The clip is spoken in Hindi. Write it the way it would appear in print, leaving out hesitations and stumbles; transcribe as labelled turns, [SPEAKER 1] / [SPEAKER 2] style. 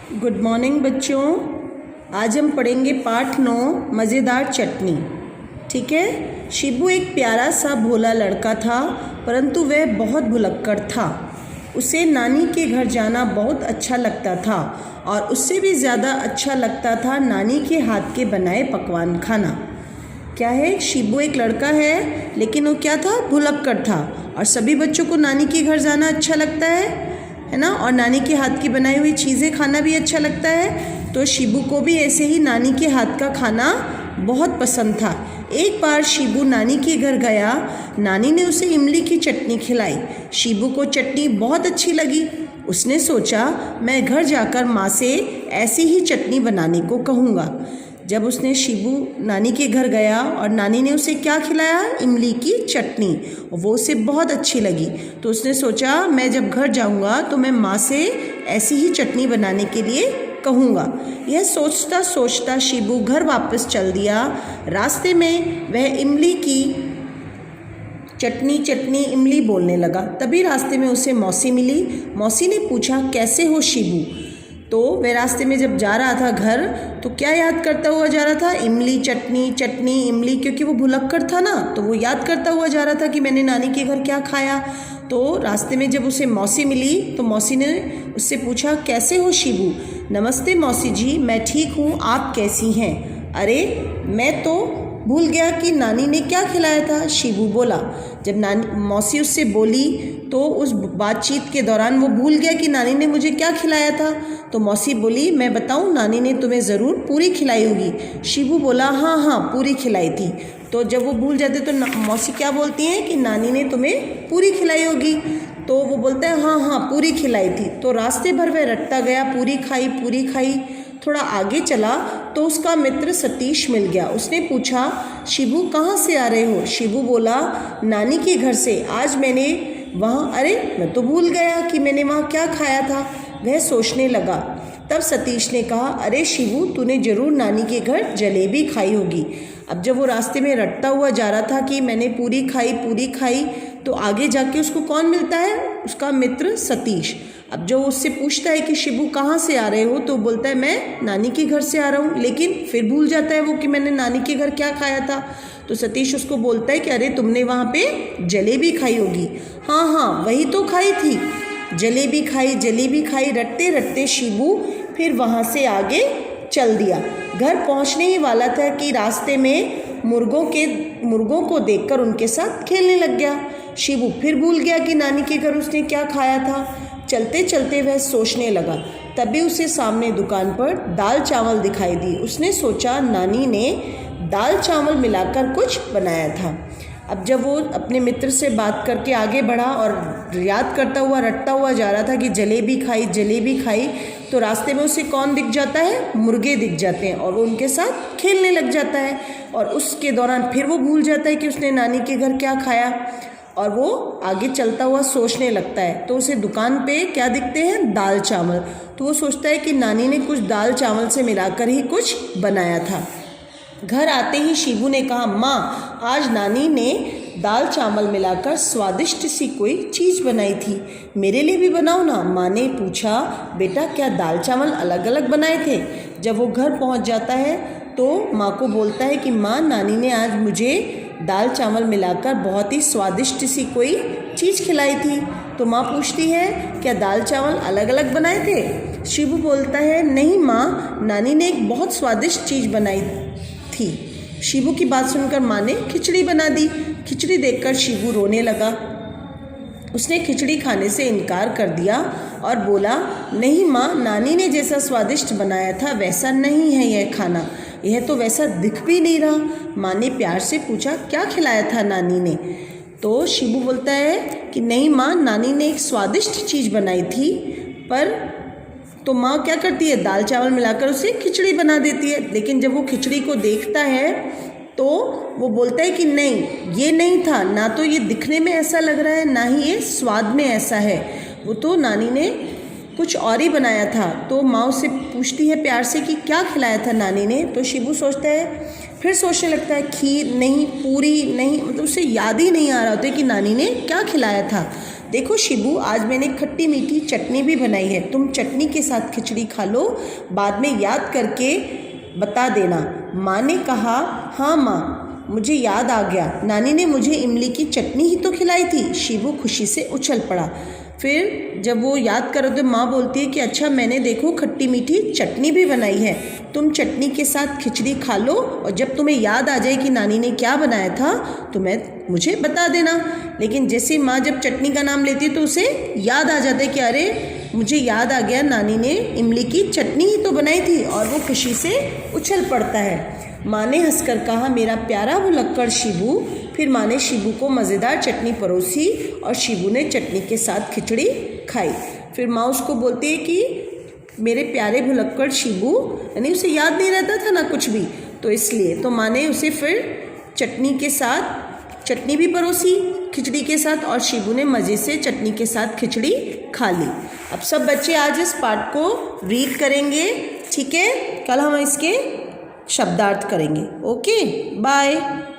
[SPEAKER 1] गुड मॉर्निंग बच्चों। आज हम पढ़ेंगे पाठ 9 मज़ेदार चटनी। ठीक है। शिबू एक प्यारा सा भोला लड़का था, परंतु वह बहुत भुलक्कड़ था। उसे नानी के घर जाना बहुत अच्छा लगता था और उससे भी ज़्यादा अच्छा लगता था नानी के हाथ के बनाए पकवान खाना। क्या है, शिबू एक लड़का है, लेकिन वो क्या था, भुलक्कड़ था। और सभी बच्चों को नानी के घर जाना अच्छा लगता है ना, और नानी के हाथ की बनाई हुई चीज़ें खाना भी अच्छा लगता है। तो शिबू को भी ऐसे ही नानी के हाथ का खाना बहुत पसंद था। एक बार शिबू नानी के घर गया। नानी ने उसे इमली की चटनी खिलाई। शिबू को चटनी बहुत अच्छी लगी। उसने सोचा, मैं घर जाकर माँ से ऐसी ही चटनी बनाने को कहूँगा। जब उसने शिबू नानी के घर गया और नानी ने उसे क्या खिलाया, इमली की चटनी, वो उसे बहुत अच्छी लगी। तो उसने सोचा, मैं जब घर जाऊंगा तो मैं माँ से ऐसी ही चटनी बनाने के लिए कहूँगा। यह सोचता सोचता शिबू घर वापस चल दिया। रास्ते में वह इमली की चटनी चटनी इमली बोलने लगा। तभी रास्ते में उसे मौसी मिली। मौसी ने पूछा, कैसे हो शिबू? तो वह रास्ते में जब जा रहा था घर, तो क्या याद करता हुआ जा रहा था, इमली चटनी चटनी इमली, क्योंकि वो भुलक्कड़ था ना, तो वो याद करता हुआ जा रहा था कि मैंने नानी के घर क्या खाया। तो रास्ते में जब उसे मौसी मिली तो मौसी ने उससे पूछा, कैसे हो शिबू? नमस्ते मौसी जी, मैं ठीक हूँ, आप कैसी हैं? अरे मैं तो भूल गया कि नानी ने क्या खिलाया था, शिबू बोला। जब नानी मौसी उससे बोली तो उस बातचीत के दौरान वो भूल गया कि नानी ने मुझे क्या खिलाया था। तो मौसी बोली, मैं बताऊं, नानी ने तुम्हें ज़रूर पूरी खिलाई होगी। शिबू बोला, हाँ हाँ पूरी खिलाई थी। तो जब वो भूल जाते तो मौसी क्या बोलती हैं कि नानी ने तुम्हें पूरी खिलाई होगी। तो वो बोलता है, हाँ हाँ पूरी खिलाई थी। तो रास्ते भर वह रटता गया, पूरी खाई पूरी खाई। थोड़ा आगे चला तो उसका मित्र सतीश मिल गया। उसने पूछा, शिबू कहाँ से आ रहे हो? शिबू बोला, नानी के घर से। आज मैंने वहाँ, अरे मैं तो भूल गया कि मैंने वहाँ क्या खाया था। वह सोचने लगा। तब सतीश ने कहा, अरे शिबू, तूने जरूर नानी के घर जलेबी खाई होगी। अब जब वो रास्ते में रटता हुआ जा रहा था कि मैंने पूरी खाई, तो आगे जाके उसको कौन मिलता है, उसका मित्र सतीश। अब जो उससे पूछता है कि शिबू कहाँ से आ रहे हो, तो बोलता है मैं नानी के घर से आ रहा हूँ, लेकिन फिर भूल जाता है वो कि मैंने नानी के घर क्या खाया था। तो सतीश उसको बोलता है कि अरे तुमने वहाँ पे जलेबी खाई होगी। हाँ हाँ वही तो खाई थी, जलेबी खाई। रटते रटते शिबू फिर वहाँ से आगे चल दिया। घर पहुँचने ही वाला था कि रास्ते में मुर्गों को देखकर उनके साथ खेलने लग गया। शिबू फिर भूल गया कि नानी के घर उसने क्या खाया था। चलते चलते वह सोचने लगा। तभी उसे सामने दुकान पर दाल चावल दिखाई दी। उसने सोचा, नानी ने दाल चावल मिलाकर कुछ बनाया था। अब जब वो अपने मित्र से बात करके आगे बढ़ा और याद करता हुआ रटता हुआ जा रहा था कि जलेबी खाई, तो रास्ते में उसे कौन दिख जाता है, मुर्गे दिख जाते हैं, और वो उनके साथ खेलने लग जाता है। और उसके दौरान फिर वो भूल जाता है कि उसने नानी के घर क्या खाया, और वो आगे चलता हुआ सोचने लगता है। तो उसे दुकान पे क्या दिखते हैं, दाल चावल। तो वो सोचता है कि नानी ने कुछ दाल चावल से मिलाकर ही कुछ बनाया था। घर आते ही शिबू ने कहा, माँ, आज नानी ने दाल चावल मिलाकर स्वादिष्ट सी कोई चीज़ बनाई थी, मेरे लिए भी बनाओ ना। माँ ने पूछा, बेटा क्या दाल चावल अलग अलग बनाए थे? जब वो घर पहुँच जाता है तो माँ को बोलता है कि माँ, नानी ने आज मुझे दाल चावल मिलाकर बहुत ही स्वादिष्ट सी कोई चीज़ खिलाई थी। तो माँ पूछती है, क्या दाल चावल अलग अलग बनाए थे? शिबू बोलता है, नहीं माँ, नानी ने एक बहुत स्वादिष्ट चीज़ बनाई थी। शिबू की बात सुनकर माँ ने खिचड़ी बना दी। खिचड़ी देखकर शिबू रोने लगा। उसने खिचड़ी खाने से इनकार कर दिया और बोला, नहीं माँ, नानी ने जैसा स्वादिष्ट बनाया था वैसा नहीं है यह खाना, यह तो वैसा दिख भी नहीं रहा। माँ ने प्यार से पूछा, क्या खिलाया था नानी ने? तो शिबू बोलता है कि नहीं माँ, नानी ने एक स्वादिष्ट चीज़ बनाई थी, पर तो माँ क्या करती है, दाल चावल मिलाकर उसे खिचड़ी बना देती है। लेकिन जब वो खिचड़ी को देखता है तो वो बोलता है कि नहीं, ये नहीं था, ना तो ये दिखने में ऐसा लग रहा है, ना ही ये स्वाद में ऐसा है, वो तो नानी ने कुछ और ही बनाया था। तो माँ उससे पूछती है प्यार से कि क्या खिलाया था नानी ने? तो शिबू सोचता है, फिर सोचने लगता है, खीर नहीं, पूरी नहीं, मतलब उसे याद ही नहीं आ रहा होता कि नानी ने क्या खिलाया था। देखो शिबू, आज मैंने खट्टी मीठी चटनी भी बनाई है, तुम चटनी के साथ खिचड़ी खा लो, बाद में याद करके बता देना। माँ ने कहा, हाँ माँ, मुझे याद आ गया, नानी ने मुझे इमली की चटनी ही तो खिलाई थी। शिबू खुशी से उछल पड़ा। फिर जब वो याद करो तो माँ बोलती है कि अच्छा, मैंने देखो खट्टी मीठी चटनी भी बनाई है, तुम चटनी के साथ खिचड़ी खा लो, और जब तुम्हें याद आ जाए कि नानी ने क्या बनाया था तो मुझे बता देना। लेकिन जैसे माँ जब चटनी का नाम लेती है तो उसे याद आ जाता है कि अरे मुझे याद आ गया, नानी ने इमली की चटनी ही तो बनाई थी, और वो खुशी से उछल पड़ता है। माँ ने हंसकर कहा, मेरा प्यारा भुलक्कड़ शिबू। फिर माँ ने शिबू को मज़ेदार चटनी परोसी और शिबू ने चटनी के साथ खिचड़ी खाई। फिर माँ उसको बोलती है कि मेरे प्यारे भुलक्कड़ शिबू, यानी उसे याद नहीं रहता था ना कुछ भी, तो इसलिए तो माँ ने उसे फिर चटनी के साथ चटनी भी परोसी खिचड़ी के साथ, और शिबू ने मज़े से चटनी के साथ खिचड़ी खा ली। अब सब बच्चे आज इस पाठ को रीड करेंगे, ठीक है? कल हम इसके शब्दार्थ करेंगे। Okay, bye.